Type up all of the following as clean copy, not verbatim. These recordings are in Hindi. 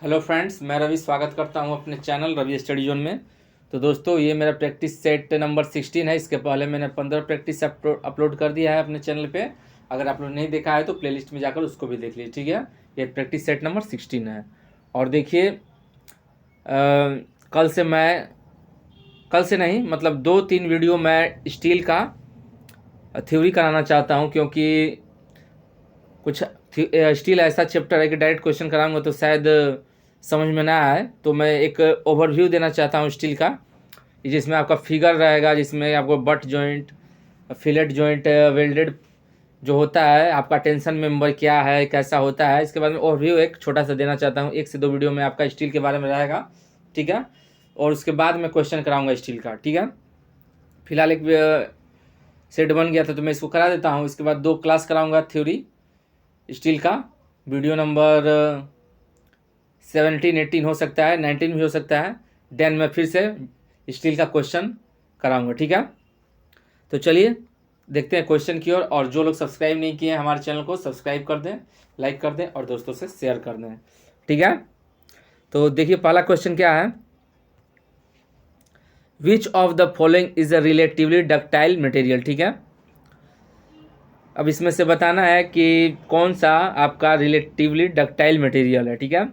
हेलो फ्रेंड्स, मैं रवि स्वागत करता हूं अपने चैनल रवि स्टडी जोन में। तो दोस्तों, ये मेरा प्रैक्टिस सेट नंबर 16 है। इसके पहले मैंने 15 प्रैक्टिस अपलोड कर दिया है अपने चैनल पे। अगर आप लोग नहीं देखा है तो प्लेलिस्ट में जाकर उसको भी देख लीजिए, ठीक है। ये प्रैक्टिस सेट नंबर 16 है। और देखिए, कल से नहीं, मतलब 2-3 वीडियो मैं स्टील का थ्योरी कराना चाहता हूँ, क्योंकि कुछ स्टील ऐसा चैप्टर है कि डायरेक्ट क्वेश्चन कराऊंगा तो शायद समझ में ना आए। तो मैं एक ओवरव्यू देना चाहता हूँ स्टील का, जिसमें आपका फिगर रहेगा, जिसमें आपको butt joint, fillet joint, welded जो होता है, आपका टेंशन मेंबर क्या है, कैसा होता है। इसके बाद में ओवरव्यू एक छोटा सा देना चाहता हूँ। 1 से 2 वीडियो में आपका स्टील के बारे में रहेगा, ठीक है। और उसके बाद मैं क्वेश्चन कराऊंगा स्टील का, ठीक है। फिलहाल एक सेट बन गया था तो मैं इसको करा देता हूँ। इसके बाद 2 क्लास कराऊंगा थ्योरी स्टील का। वीडियो नंबर 17, 18 हो सकता है, 19 भी हो सकता है। देन मैं फिर से स्टील का क्वेश्चन कराऊंगा, ठीक है। तो चलिए देखते हैं क्वेश्चन की ओर। और जो लोग सब्सक्राइब नहीं किए हैं हमारे चैनल को, सब्सक्राइब कर दें, लाइक कर दें और दोस्तों से शेयर कर दें, ठीक है। तो देखिए, पहला क्वेश्चन क्या है। Which of the following is a relatively ductile material, ठीक है। अब इसमें से बताना है कि कौन सा आपका रिलेटिवली डक्टाइल मटेरियल है, ठीक है।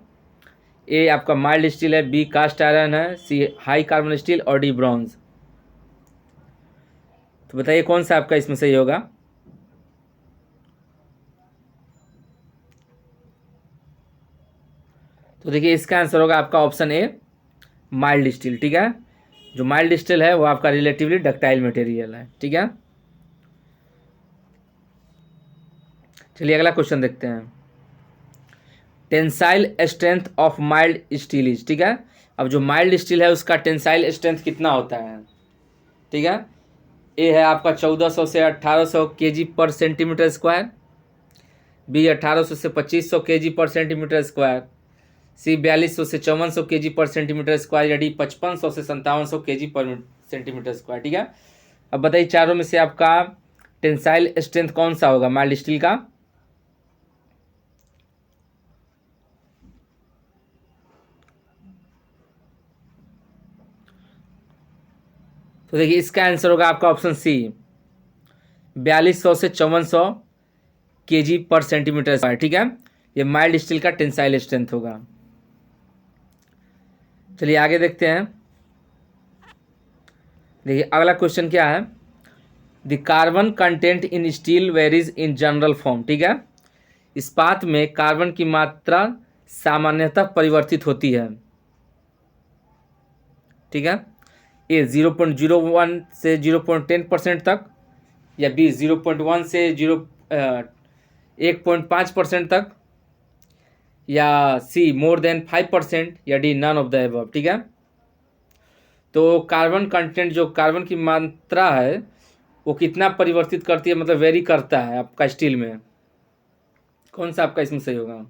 ए आपका माइल्ड स्टील है, बी कास्ट आयरन है, सी हाई कार्बन स्टील और डी ब्रॉन्ज। तो बताइए कौन सा आपका इसमें सही होगा। तो देखिए, इसका आंसर होगा आपका ऑप्शन ए, माइल्ड स्टील, ठीक है। जो माइल्ड स्टील है वो आपका रिलेटिवली डक्टाइल मटेरियल है, ठीक है। चलिए अगला क्वेश्चन देखते हैं। Tensile strength of mild steel is, ठीक है। अब जो माइल्ड स्टील है उसका टेंसाइल स्ट्रेंथ कितना होता है, ठीक है। ए है आपका 1400 से 1800 केजी पर सेंटीमीटर स्क्वायर, बी 1800 से 2500 केजी पर सेंटीमीटर स्क्वायर, सी 4200 से 5400 केजी पर सेंटीमीटर स्क्वायर, या डी 5500 से 5700 केजी पर सेंटीमीटर स्क्वायर, ठीक है। अब बताइए चारों में से आपका टेंसाइल स्ट्रेंथ कौन सा होगा माइल्ड स्टील का। तो देखिए, इसका आंसर होगा आपका ऑप्शन सी, 4200 से 5400 केजी पर सेंटीमीटर स्क्वायर, ठीक है। ये माइल्ड स्टील का टेंसाइल स्ट्रेंथ होगा। चलिए आगे देखते हैं। देखिए अगला क्वेश्चन क्या है। The carbon content in steel varies in general form, ठीक है। इस्पात में कार्बन की मात्रा सामान्यतः परिवर्तित होती है, ठीक है। ए 0.01 से 0.10% तक, या बी 0.1 से 1.5% तक, या सी मोर देन 5%, या D none of the above, ठीक है। तो कार्बन कंटेंट, जो कार्बन की मात्रा है वो कितना परिवर्तित करती है, मतलब वेरी करता है आपका स्टील में। कौन सा आपका इसमें सही होगा।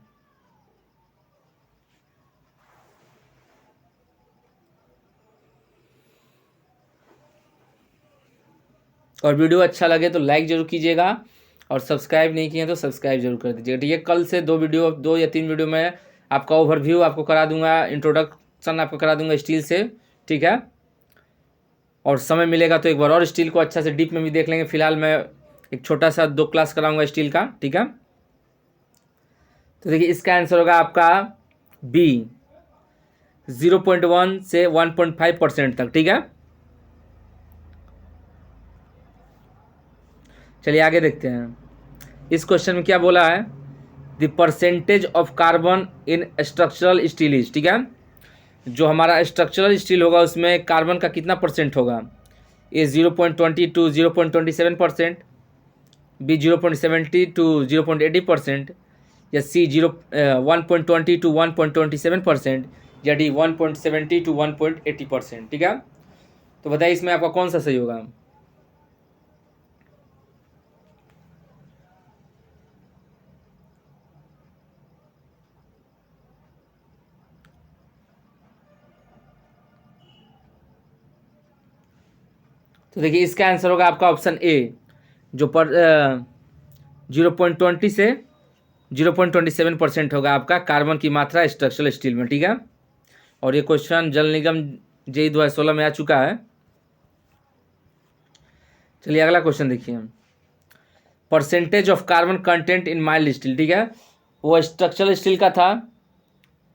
और वीडियो अच्छा लगे तो लाइक जरूर कीजिएगा, और सब्सक्राइब नहीं किए तो सब्सक्राइब जरूर कर दीजिएगा, ठीक है। कल से 2 या 3 वीडियो में आपका ओवरव्यू आपको करा दूंगा, इंट्रोडक्शन आपको करा दूंगा स्टील से, ठीक है। और समय मिलेगा तो एक बार और स्टील को अच्छा से डीप में भी देख लेंगे। फिलहाल मैं एक छोटा सा 2 क्लास कराऊंगा स्टील का, ठीक है। तो देखिए, इसका आंसर होगा आपका बी, 0.1 से 1.5% तक, ठीक है। चलिए आगे देखते हैं। इस क्वेश्चन में क्या बोला है। The percentage of carbon in structural steel is, ठीक है। जो हमारा स्ट्रक्चरल स्टील होगा उसमें कार्बन का कितना परसेंट होगा। ए 0.20 टू 0.27%, बी 0.70 टू 0.80%, या सी 1.20 टू 1.27%, या डी 1.70 टू 1.80%, ठीक है। तो बताइए इसमें आपका कौन सा सही होगा। तो देखिए, इसका आंसर होगा आपका ऑप्शन ए, जो पर 0.20 से 0.27% होगा आपका कार्बन की मात्रा स्ट्रक्चरल स्टील में, ठीक है। और ये क्वेश्चन जल निगम जेई 2016 में आ चुका है। चलिए अगला क्वेश्चन देखिए, percentage of carbon content in mild steel, ठीक है। वो स्ट्रक्चरल स्टील का था,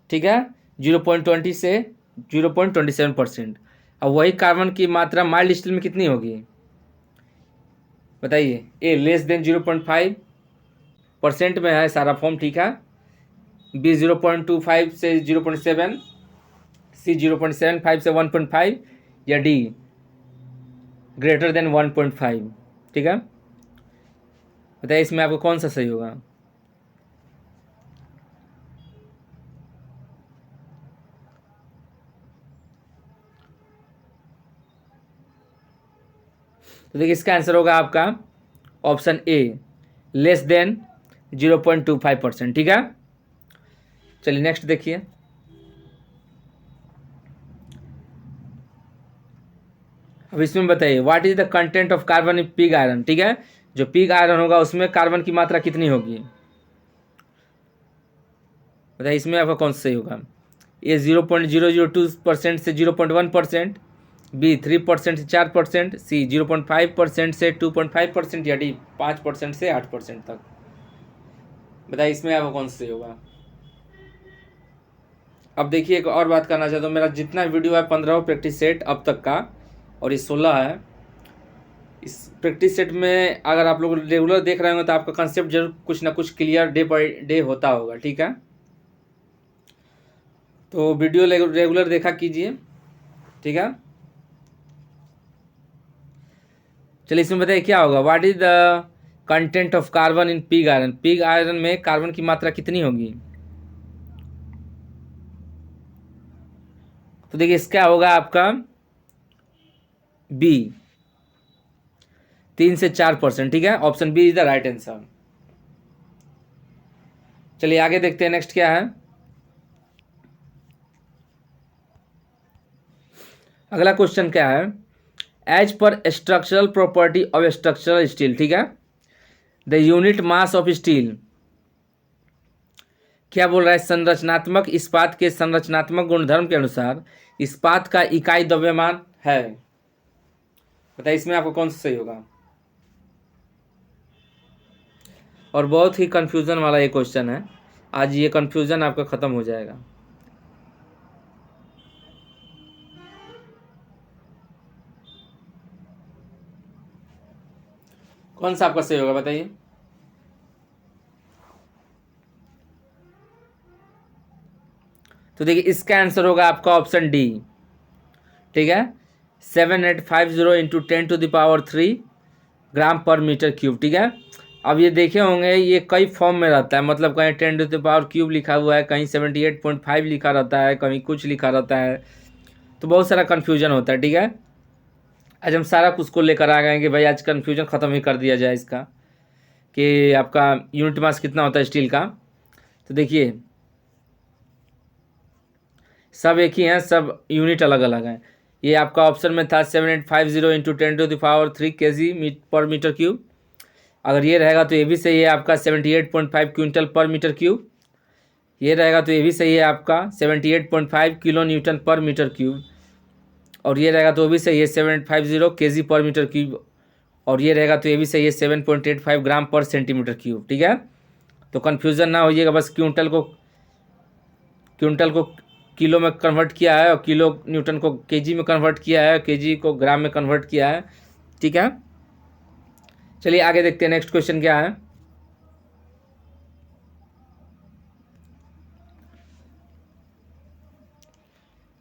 ठीक है, 0.20 से 0.27%। अब वही कार्बन की मात्रा माइल्ड स्टील में कितनी होगी बताइए। ए लेस देन 0.5% में है सारा फॉर्म, ठीक है। बी 0.25 से 0.7, सी 0.75 से 1.5, या डी ग्रेटर देन 1.5, ठीक है। बताइए इसमें आपको कौन सा सही होगा। तो देखिए इसका आंसर होगा आपका ऑप्शन ए, लेस देन 0.25%, ठीक है। चलिए नेक्स्ट देखिए, अब इसमें बताइए what is the content of carbon in pig iron, ठीक है। जो पिग आयरन होगा उसमें कार्बन की मात्रा कितनी होगी बताइए, इसमें आपका कौन सा सही होगा। ए 0.002% से 0.1%, बी 3% से 4%, सी 0.5% से 2.5%, या डी 5% से 8% तक। बताइए इसमें आपको कौन सा सही होगा। अब देखिए एक और बात करना चाहता हूँ, मेरा जितना वीडियो है 15 प्रैक्टिस सेट अब तक का, और ये 16 है। इस प्रैक्टिस सेट में अगर आप लोग रेगुलर देख रहे होंगे तो आपका कंसेप्ट जरूर कुछ ना कुछ क्लियर डे बाई डे होता होगा, ठीक है। तो वीडियो रेगुलर देखा कीजिए, ठीक है। चलिए इसमें बताइए क्या होगा, what is the content of carbon in pig iron. Pig iron में कार्बन की मात्रा कितनी होगी। तो देखिए इसका होगा आपका बी 3 से 4%, ठीक है। Option B is the right answer. चलिए आगे देखते हैं नेक्स्ट क्या है। अगला क्वेश्चन क्या है, as per structural property of structural steel, ठीक है, the unit mass of steel. क्या बोल रहा है, संरचनात्मक इस्पात के संरचनात्मक गुणधर्म के अनुसार इस्पात का इकाई द्रव्यमान है। बताइए इसमें आपको कौन सा सही होगा। और बहुत ही कंफ्यूजन वाला ये क्वेश्चन है, आज ये कंफ्यूजन आपका खत्म हो जाएगा। कौन सा आपका सही होगा बताइए। तो देखिए इसका आंसर होगा आपका ऑप्शन डी, ठीक है, 7850 इंटू 10⁻³ ग्राम पर मीटर क्यूब, ठीक है। अब ये देखे होंगे ये कई फॉर्म में रहता है, मतलब कहीं 10⁻³ लिखा हुआ है, कहीं 78.5 लिखा रहता है, कहीं कुछ लिखा रहता है, तो बहुत सारा कन्फ्यूजन होता है, ठीक है। आज हम सारा कुछ को लेकर आ गए कि भाई आज कन्फ्यूजन ख़त्म ही कर दिया जाए इसका, कि आपका यूनिट मास कितना होता है स्टील का। तो देखिए सब एक ही हैं, सब यूनिट अलग अलग हैं। ये आपका ऑप्शन में था 7850 इंटू 10⁻³ kg पर मीटर क्यूब। अगर ये रहेगा तो ये भी सही है आपका 78.5 क्विंटल पर मीटर क्यूब। ये रहेगा तो ये भी सही है आपका 78.5 किलो न्यूटन पर मीटर क्यूब। और ये रहेगा तो वो भी सही है 750 kg पर मीटर क्यूब। और ये रहेगा तो ये भी सही है 7.85 ग्राम पर सेंटीमीटर क्यूब, ठीक है। तो कन्फ्यूज़न ना होइएगा, बस क्विंटल को किलो में कन्वर्ट किया है, और किलो न्यूटन को केजी में कन्वर्ट किया है, केजी को ग्राम में कन्वर्ट किया है, ठीक है। चलिए आगे देखते हैं नेक्स्ट क्वेश्चन क्या है।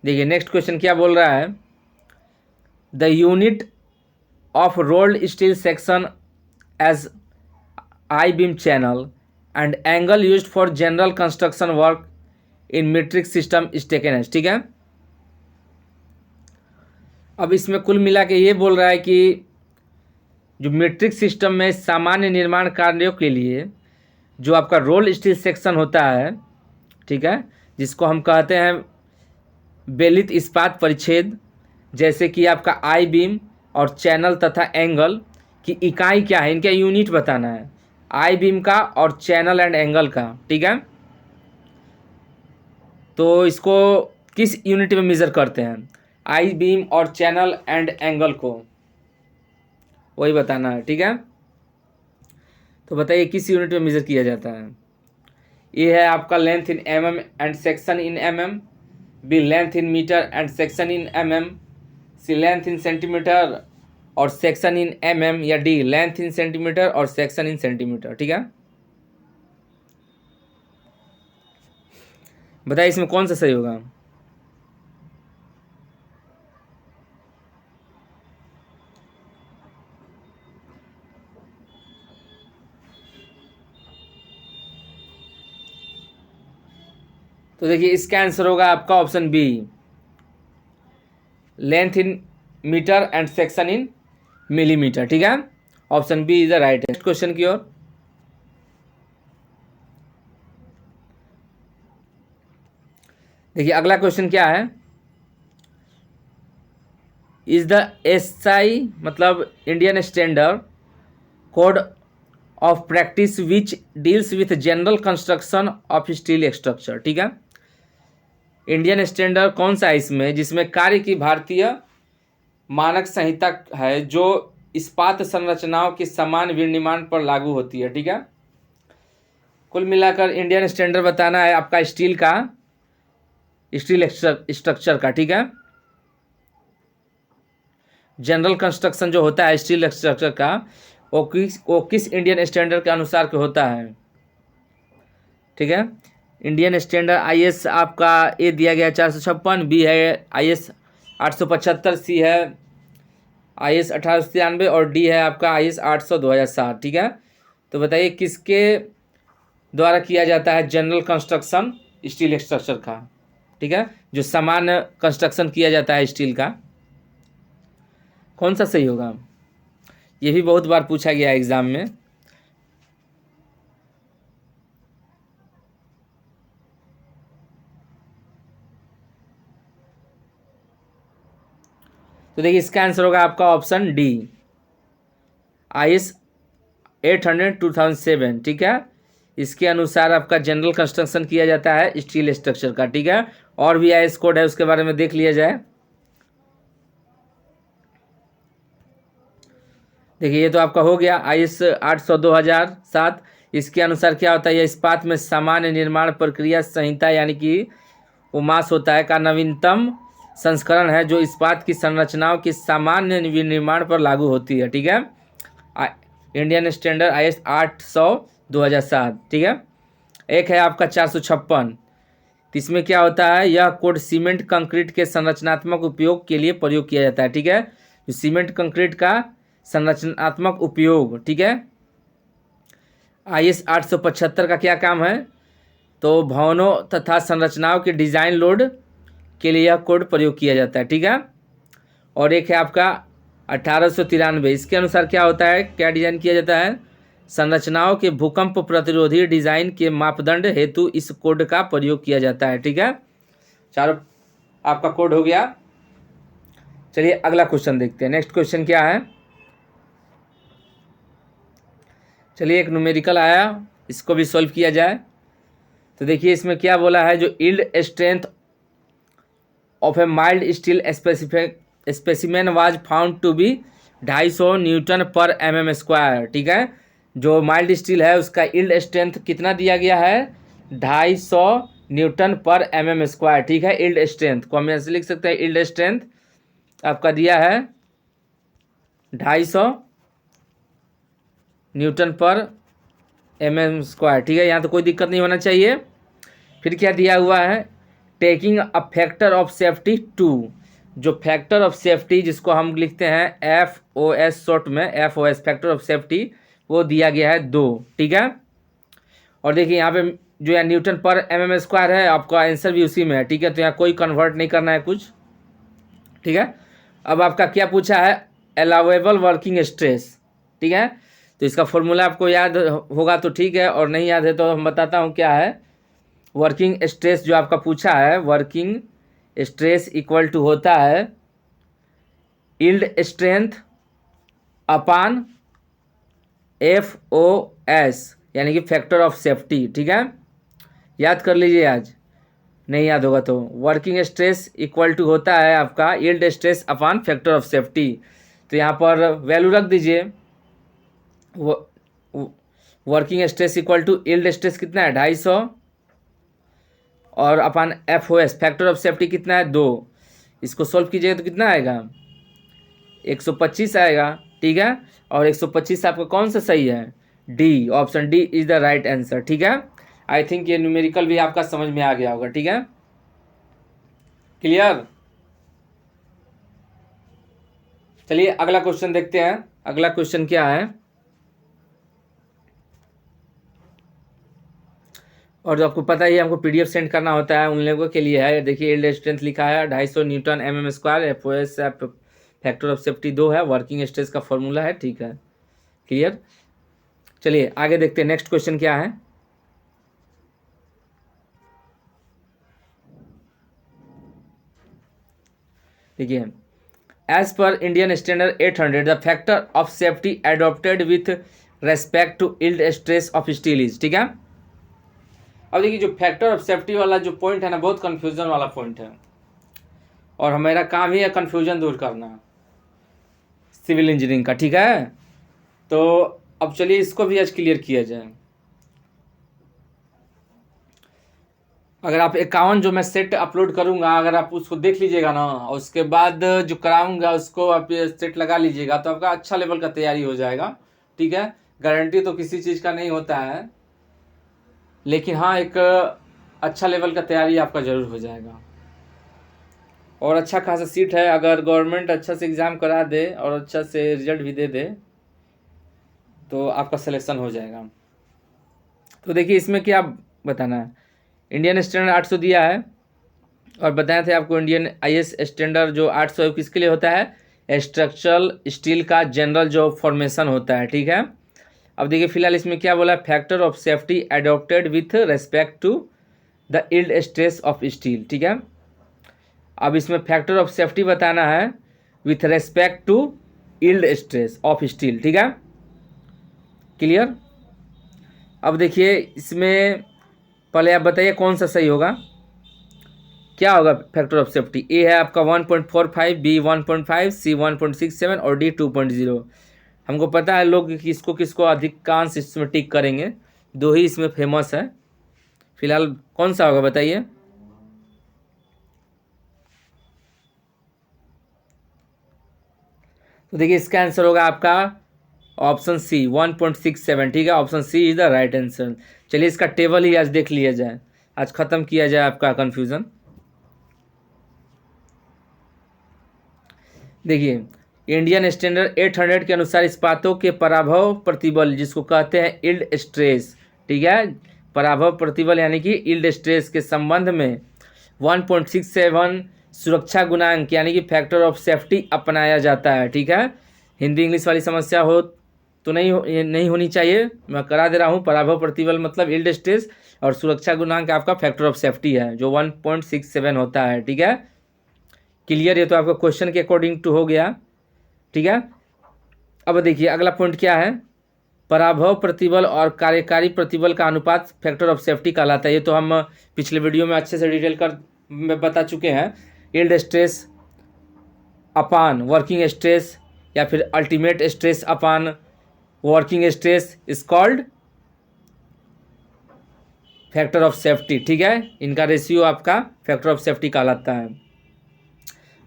देखिए नेक्स्ट क्वेश्चन क्या बोल रहा है, the unit of rolled steel section as I beam channel and angle used for general construction work in metric system is taken as, ठीक है। अब इसमें कुल मिला के ये बोल रहा है कि जो मीट्रिक सिस्टम में सामान्य निर्माण कार्यों के लिए जो आपका रोल स्टील सेक्शन होता है, ठीक है, जिसको हम कहते हैं बेलित इस्पात परिच्छेद, जैसे कि आपका आई बीम और चैनल तथा एंगल की इकाई क्या है, इनका यूनिट बताना है। आई बीम का और चैनल एंड एंगल का, ठीक है। तो इसको किस यूनिट में मेज़र करते हैं, आई बीम और चैनल एंड एंगल को, वही बताना है, ठीक है। तो बताइए किस यूनिट में मेज़र किया जाता है। ये है आपका length in mm and section in mm, B length in metre and section in mm, C length in centimetre और सेक्शन इन mm, या डी लेंथ इन सेंटीमीटर और सेक्शन इन सेंटीमीटर, ठीक है। बताइए इसमें कौन सा सही होगा। तो देखिए इसका आंसर होगा आपका option B, length in metre and section in millimetre, ठीक है। Option B is the right. Next question की ओर। देखिए अगला क्वेश्चन क्या है, इज द एसआई मतलब Indian standard code of practice which deals with general construction of steel structure, ठीक है। इंडियन स्टैंडर्ड कौन सा है इसमें, जिसमें कार्य की भारतीय मानक संहिता है जो इस्पात संरचनाओं के समान विनिर्माण पर लागू होती है, ठीक है। कुल मिलाकर इंडियन स्टैंडर्ड बताना है आपका स्टील का, स्टील स्ट्रक्चर का, ठीक है। जनरल कंस्ट्रक्शन जो होता है स्टील स्ट्रक्चर का वो किस इंडियन स्टैंडर्ड के अनुसार के होता है, ठीक है। इंडियन स्टैंडर्ड आईएस आपका ए दिया गया 456, बी है आईएस 875, सी है आईएस 1893 और डी है आपका आईएस 800 2007, ठीक है। तो बताइए किसके द्वारा किया जाता है जनरल कंस्ट्रक्शन स्टील स्ट्रक्चर का, ठीक है, जो सामान्य कंस्ट्रक्शन किया जाता है स्टील का, कौन सा सही होगा। ये भी बहुत बार पूछा गया है एग्जाम में। तो देखिए इसका आंसर होगा आपका ऑप्शन डी, आईएस 800 2007, ठीक है। इसके अनुसार आपका जनरल कंस्ट्रक्शन किया जाता है स्टील स्ट्रक्चर का, ठीक है। और भी आईएस कोड है उसके बारे में देख लिया जाए। देखिए ये तो आपका हो गया आईएस 800 2007। इसके अनुसार क्या होता है, यह इस्पात में सामान्य निर्माण प्रक्रिया संहिता यानी कि उमास होता है का नवीनतम संस्करण है जो इस्पात की संरचनाओं के सामान्य विनिर्माण पर लागू होती है, ठीक है। इंडियन स्टैंडर्ड आईएस 800 2007, ठीक है। एक है आपका 456, इसमें क्या होता है, यह कोड सीमेंट कंक्रीट के संरचनात्मक उपयोग के लिए प्रयोग किया जाता है, ठीक है। जो सीमेंट कंक्रीट का संरचनात्मक उपयोग, ठीक है। आईएस 875 का क्या काम है, तो भवनों तथा संरचनाओं के डिजाइन लोड के लिए यह कोड प्रयोग किया जाता है, ठीक है। और एक है आपका 1893, इसके अनुसार क्या होता है, क्या डिजाइन किया जाता है, संरचनाओं के भूकंप प्रतिरोधी डिजाइन के मापदंड हेतु इस कोड का प्रयोग किया जाता है, ठीक है। चारों आपका कोड हो गया। चलिए अगला क्वेश्चन देखते हैं। नेक्स्ट क्वेश्चन क्या है, चलिए एक न्यूमेरिकल आया, इसको भी सॉल्व किया जाए। तो देखिए इसमें क्या बोला है, जो yield strength of a mild steel specimen was found to be 250 newton per mm square, ठीक है। जो माइल्ड स्टील है उसका यील्ड स्ट्रेंथ कितना दिया गया है, 250 न्यूटन पर mm स्क्वायर, ठीक है। यील्ड स्ट्रेंथ को हम ऐसे लिख सकते हैं, यील्ड स्ट्रेंथ आपका दिया है 250 न्यूटन पर mm स्क्वायर, ठीक है। यहाँ तो कोई दिक्कत नहीं होना चाहिए। फिर क्या दिया हुआ है, taking a factor of safety 2, जो फैक्टर ऑफ सेफ्टी जिसको हम लिखते हैं FOS शॉर्ट में, FOS फैक्टर ऑफ सेफ्टी, वो दिया गया है 2, ठीक है। और देखिए यहाँ पे जो है न्यूटन पर mm स्क्वायर है, आपका आंसर भी उसी में है, ठीक है। तो यहाँ कोई कन्वर्ट नहीं करना है कुछ, ठीक है। अब आपका क्या पूछा है, अलाउएबल वर्किंग स्ट्रेस, ठीक है। तो इसका फॉर्मूला आपको याद होगा तो ठीक है, और नहीं याद है तो हम बताता हूँ क्या है। वर्किंग स्ट्रेस जो आपका पूछा है, वर्किंग स्ट्रेस इक्वल टू होता है यील्ड स्ट्रेंथ अपान FOS एस यानी कि फैक्टर ऑफ सेफ्टी, ठीक है, याद कर लीजिए। आज नहीं याद होगा तो वर्किंग स्ट्रेस इक्वल टू होता है आपका yield stress upon factor of safety. तो यहाँ पर वैल्यू रख दीजिए, working stress equal to yield stress कितना है 250 और upon FOS factor of safety कितना है 2। इसको सॉल्व कीजिएगा तो कितना आएगा 125 आएगा, ठीक है। और 125 आपका कौन सा सही है, D, option D is the right answer, ठीक है। आई थिंक ये न्यूमेरिकल भी आपका समझ में आ गया होगा, ठीक है, क्लियर। चलिए अगला क्वेश्चन देखते हैं। अगला क्वेश्चन क्या है, और जो आपको पता ही है हमको PDF सेंड करना होता है उन लोगों के लिए है। देखिए यील्ड स्ट्रेंथ लिखा है 250 Newton mm², FOS factor of safety 2 है, वर्किंग स्ट्रेस का फॉर्मूला है, ठीक है, क्लियर। चलिए आगे देखते हैं नेक्स्ट क्वेश्चन क्या है। देखिए as per Indian standard 800 the factor of safety adopted with respect to yield stress of steel is, ठीक है। अब देखिए जो फैक्टर ऑफ सेफ्टी वाला जो पॉइंट है ना, बहुत कंफ्यूजन वाला पॉइंट है, और हमारा काम ही है कंफ्यूजन दूर करना सिविल इंजीनियरिंग का, ठीक है। तो अब चलिए इसको भी आज क्लियर किया जाए। अगर आप 51 जो मैं सेट अपलोड करूंगा, अगर आप उसको देख लीजिएगा ना, और उसके बाद जो कराऊंगा उसको आप सेट लगा लीजिएगा तो आपका अच्छा लेवल का तैयारी हो जाएगा, ठीक है। गारंटी तो किसी चीज़ का नहीं होता है, लेकिन हाँ एक अच्छा लेवल का तैयारी आपका ज़रूर हो जाएगा। और अच्छा खासा सीट है, अगर गवर्नमेंट अच्छा से एग्ज़ाम करा दे और अच्छा से रिजल्ट भी दे दे तो आपका सिलेक्शन हो जाएगा। तो देखिए इसमें क्या बताना है, इंडियन स्टैंडर्ड 800 दिया है, और बताए थे आपको इंडियन IS स्टैंडर्ड जो 800 किसके लिए होता है, स्ट्रक्चरल स्टील का जनरल जो फॉर्मेशन होता है, ठीक है। अब देखिए फिलहाल इसमें क्या बोला, factor of safety adopted with respect to the yield stress of steel, ठीक है। अब इसमें फैक्टर ऑफ सेफ्टी बताना है with respect to yield stress of steel, ठीक है, क्लियर। अब देखिए इसमें पहले आप बताइए कौन सा सही होगा, क्या होगा फैक्टर ऑफ सेफ्टी। ए है आपका 1.45, बी 1.5, सी 1.67 और डी 2.0। हमको पता है लोग किसको किसको अधिकांश इसमें टिक करेंगे, दो ही इसमें फेमस है। फिलहाल कौन सा होगा बताइए। तो देखिए इसका आंसर होगा आपका ऑप्शन सी 1.67, ठीक है, option C is the right answer. चलिए इसका टेबल ही आज देख लिया जाए, आज ख़त्म किया जाए आपका कन्फ्यूज़न। देखिए इंडियन स्टैंडर्ड 800 के अनुसार इस्पातों के पराभव प्रतिबल जिसको कहते हैं यील्ड स्ट्रेस, ठीक है, पराभव प्रतिबल यानी कि यील्ड स्ट्रेस के संबंध में 1.67 सुरक्षा गुणांक यानी कि फैक्टर ऑफ सेफ्टी अपनाया जाता है, ठीक है। हिंदी इंग्लिश वाली समस्या हो तो नहीं होनी चाहिए, मैं करा दे रहा हूँ। पराभव प्रतिबल मतलब यील्ड स्ट्रेस, और सुरक्षा गुणांक आपका फैक्टर ऑफ सेफ्टी है जो 1.67 होता है, ठीक है, क्लियर। ये तो आपका क्वेश्चन के अकॉर्डिंग टू हो गया, ठीक है। अब देखिए अगला पॉइंट क्या है, पराभव प्रतिबल और कार्यकारी प्रतिबल का अनुपात फैक्टर ऑफ सेफ्टी कहलाता है। ये तो हम पिछले वीडियो में अच्छे से डिटेल कर में बता चुके हैं। Yield stress upon working stress या फिर ultimate stress upon working stress is called factor of safety, ठीक है। इनका रेशियो आपका फैक्टर ऑफ सेफ्टी कहलाता है।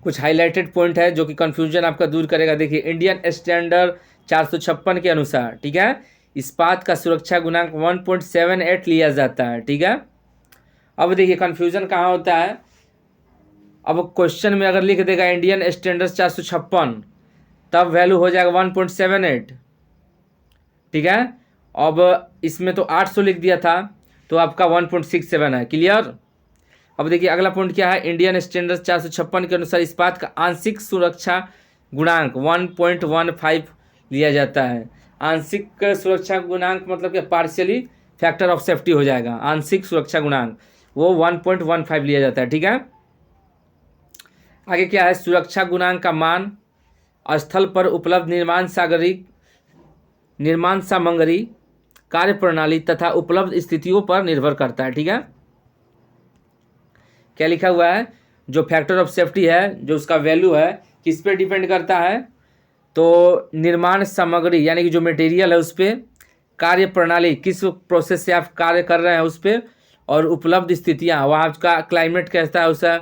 कुछ हाईलाइटेड पॉइंट है जो कि कंफ्यूजन आपका दूर करेगा। देखिए इंडियन स्टैंडर्ड 456 के अनुसार, ठीक है, इस्पात का सुरक्षा गुणांक 1.78 लिया जाता है, ठीक है। अब देखिए कंफ्यूजन कहाँ होता है, अब क्वेश्चन में अगर लिख देगा इंडियन स्टैंडर्ड 456 तब वैल्यू हो जाएगा 1.78, ठीक है। अब इसमें तो 800 लिख दिया था तो आपका 1.67 है, क्लियर। अब देखिए अगला पॉइंट क्या है, इंडियन स्टैंडर्ड 456 के अनुसार इस्पात का आंशिक सुरक्षा गुणांक 1.15 लिया जाता है। आंशिक सुरक्षा गुणांक मतलब कि पार्शियली फैक्टर ऑफ सेफ्टी हो जाएगा, आंशिक सुरक्षा गुणांक वो 1.15 लिया जाता है, ठीक है। आगे क्या है, सुरक्षा गुणांक का मान स्थल पर उपलब्ध निर्माण सामग्री कार्यप्रणाली तथा उपलब्ध स्थितियों पर निर्भर करता है। ठीक है, क्या लिखा हुआ है, जो फैक्टर ऑफ सेफ्टी है, जो उसका वैल्यू है, किस पे डिपेंड करता है, तो निर्माण सामग्री यानी कि जो मटेरियल है उस पर, कार्य प्रणाली किस प्रोसेस से आप कार्य कर रहे हैं उस पर, और उपलब्ध स्थितियाँ, वहाँ का क्लाइमेट कैसा है, उसका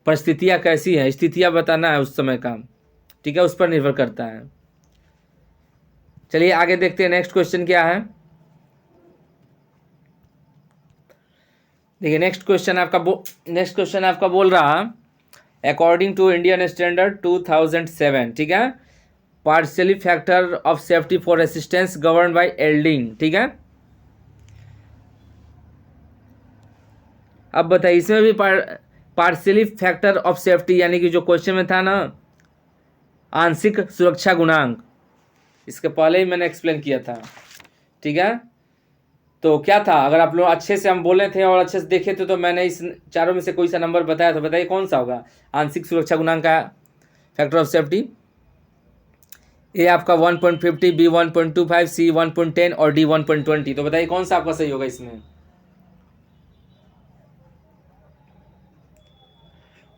परिस्थितियाँ कैसी है, स्थितियाँ बताना है उस समय का। ठीक है, उस पर निर्भर करता है। चलिए आगे देखते हैं नेक्स्ट क्वेश्चन क्या है। देखिए नेक्स्ट क्वेश्चन आपका बोल रहा, अकॉर्डिंग टू इंडियन स्टैंडर्ड 2007, ठीक है, partially factor of safety for resistance govern by एल्डिंग। ठीक है, अब बताइए इसमें भी पार्शियली फैक्टर ऑफ सेफ्टी यानी कि जो क्वेश्चन में था ना, आंशिक सुरक्षा गुणांक, इसके पहले ही मैंने एक्सप्लेन किया था। ठीक है, तो क्या था, अगर आप लोग अच्छे से हम बोले थे और अच्छे से देखे थे तो मैंने इस चारों में से कोई सा नंबर बताया, तो बताइए कौन सा होगा आंशिक सुरक्षा गुणांक का फैक्टर ऑफ सेफ्टी। ए आपका 1.50, बी 1.25, सी 1.10 और डी 1.20। तो बताइए कौन सा आपका सही होगा इसमें।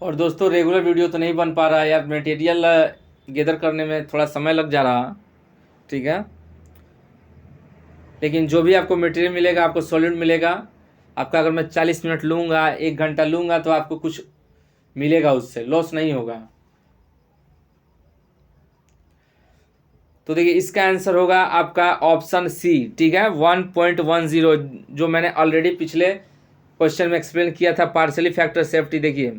और दोस्तों रेगुलर वीडियो तो नहीं बन पा रहा है यार, मटेरियल गैदर करने में थोड़ा समय लग जा रहा। ठीक है, लेकिन जो भी आपको मटेरियल मिलेगा, आपको सॉलिड मिलेगा, आपका अगर मैं 40 मिनट लूँगा, 1 घंटा लूँगा, तो आपको कुछ मिलेगा, उससे लॉस नहीं होगा। तो देखिए इसका आंसर होगा आपका ऑप्शन सी। ठीक है, 1.10, जो मैंने ऑलरेडी पिछले क्वेश्चन में एक्सप्लेन किया था, पार्शियली फैक्टर सेफ्टी। देखिए